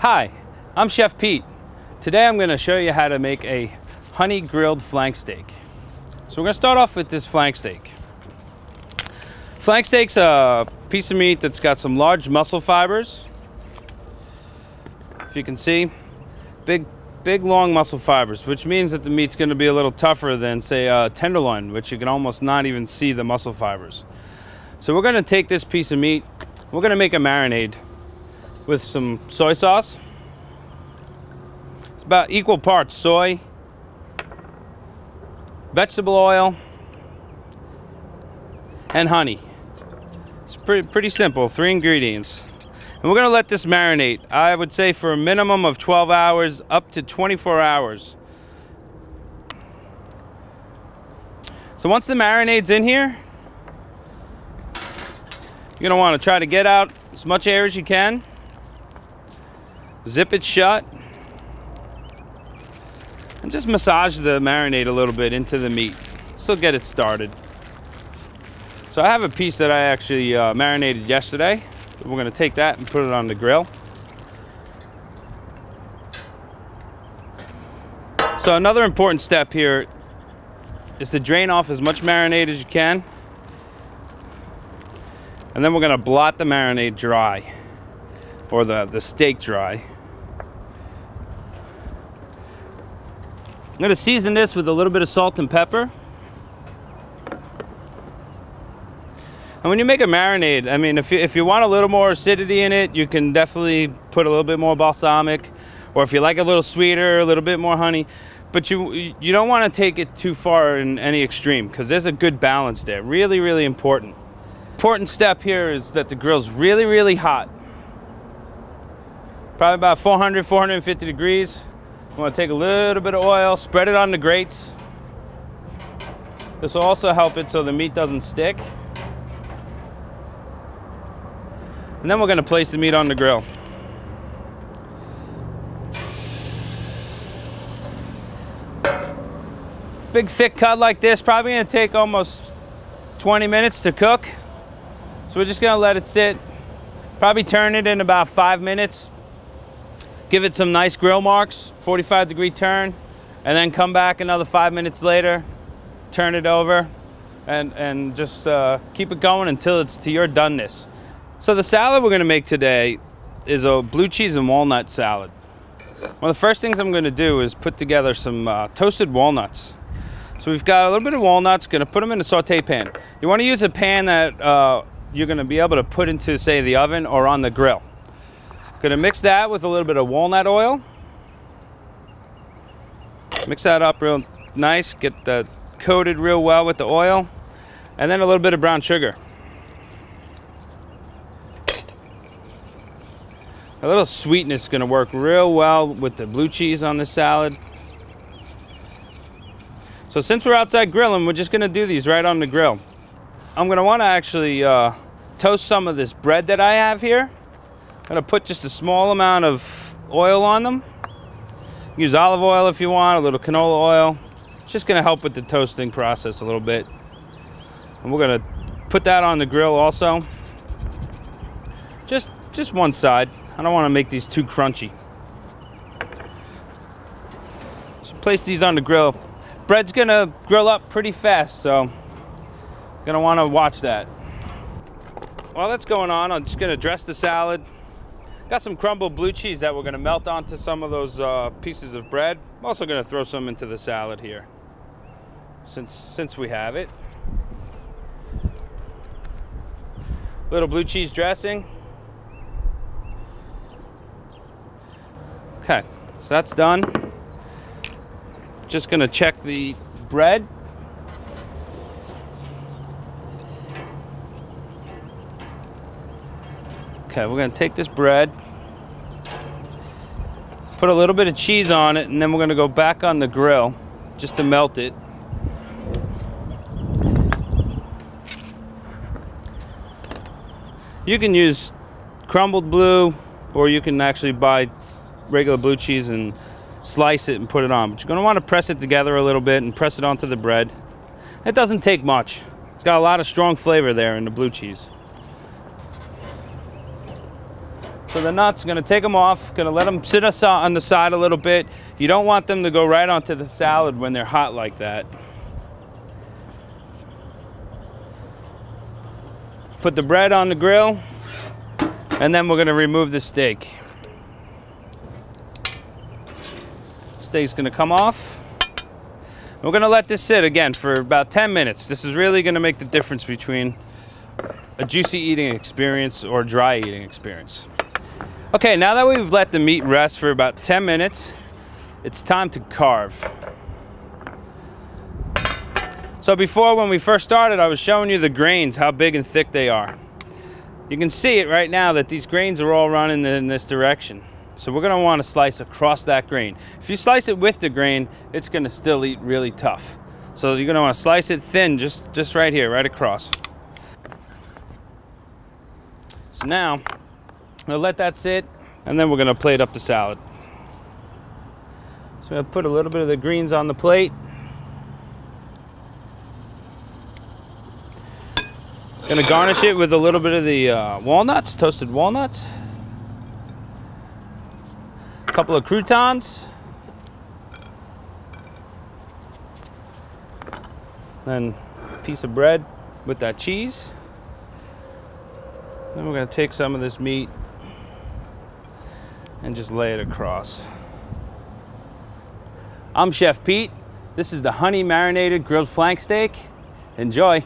Hi, I'm Chef Pete. Today I'm going to show you how to make a honey grilled flank steak. So we're going to start off with this flank steak. Flank steak's a piece of meat that's got some large muscle fibers. If you can see, big long muscle fibers, which means that the meat's going to be a little tougher than, say, a tenderloin, which you can almost not even see the muscle fibers. So we're going to take this piece of meat, we're going to make a marinade with some soy sauce. It's about equal parts soy, vegetable oil, and honey. It's pretty simple, 3 ingredients. And we're gonna let this marinate, I would say, for a minimum of 12 hours up to 24 hours. So once the marinade's in here, you're gonna wanna try to get out as much air as you can. Zip it shut. And just massage the marinade a little bit into the meat. So get it started. So I have a piece that I actually marinated yesterday. We're gonna take that and put it on the grill. So another important step here is to drain off as much marinade as you can. And then we're gonna blot the marinade dry, or the steak dry. I'm gonna season this with a little bit of salt and pepper. And when you make a marinade, I mean, if you want a little more acidity in it, you can definitely put a little bit more balsamic, or if you like a little sweeter, a little bit more honey. But you don't want to take it too far in any extreme, because there's a good balance there. Really, really important. Important step here is that the grill's really, really hot. Probably about 400, 450 degrees. You want to take a little bit of oil, spread it on the grates. This will also help it so the meat doesn't stick. And then we're going to place the meat on the grill. Big thick cut like this, probably going to take almost 20 minutes to cook. So we're just going to let it sit. Probably turn it in about 5 minutes. Give it some nice grill marks, 45-degree turn, and then come back another 5 minutes later, turn it over, and just keep it going until it's to your doneness. So the salad we're gonna make today is a blue cheese and walnut salad. One of the first things I'm gonna do is put together some toasted walnuts. So we've got a little bit of walnuts, gonna put them in a saute pan. You wanna use a pan that you're gonna be able to put into, say, the oven or on the grill. Gonna mix that with a little bit of walnut oil. Mix that up real nice, get that coated real well with the oil, and then a little bit of brown sugar. A little sweetness is gonna work real well with the blue cheese on this salad. So since we're outside grilling, we're just gonna do these right on the grill. I'm gonna wanna actually toast some of this bread that I have here. I'm gonna put just a small amount of oil on them. Use olive oil if you want, a little canola oil. It's just gonna help with the toasting process a little bit. And we're gonna put that on the grill also. Just one side. I don't wanna make these too crunchy. So place these on the grill. Bread's gonna grill up pretty fast, so you're gonna wanna watch that. While that's going on, I'm just gonna dress the salad. Got some crumbled blue cheese that we're gonna melt onto some of those pieces of bread. I'm also gonna throw some into the salad here, since we have it. Little blue cheese dressing. Okay, so that's done. Just gonna check the bread. Okay, we're gonna take this bread, put a little bit of cheese on it, and then we're gonna go back on the grill just to melt it. You can use crumbled blue, or you can actually buy regular blue cheese and slice it and put it on. But you're gonna wanna press it together a little bit and press it onto the bread. It doesn't take much. It's got a lot of strong flavor there in the blue cheese. So the nuts, gonna take them off, gonna let them sit us on the side a little bit. You don't want them to go right onto the salad when they're hot like that. Put the bread on the grill, and then we're gonna remove the steak. Steak's gonna come off. We're gonna let this sit again for about 10 minutes. This is really gonna make the difference between a juicy eating experience or dry eating experience. Okay, now that we've let the meat rest for about 10 minutes, it's time to carve. So before, when we first started, I was showing you the grains, how big and thick they are. You can see it right now that these grains are all running in this direction. So we're gonna wanna slice across that grain. If you slice it with the grain, it's gonna still eat really tough. So you're gonna wanna slice it thin, just right here, right across. So now, I'm gonna let that sit, and then we're gonna plate up the salad. So I'm gonna put a little bit of the greens on the plate. Gonna garnish it with a little bit of the walnuts, toasted walnuts. A couple of croutons. Then a piece of bread with that cheese. Then we're gonna take some of this meat and just lay it across. I'm Chef Pete. This is the honey marinated grilled flank steak. Enjoy.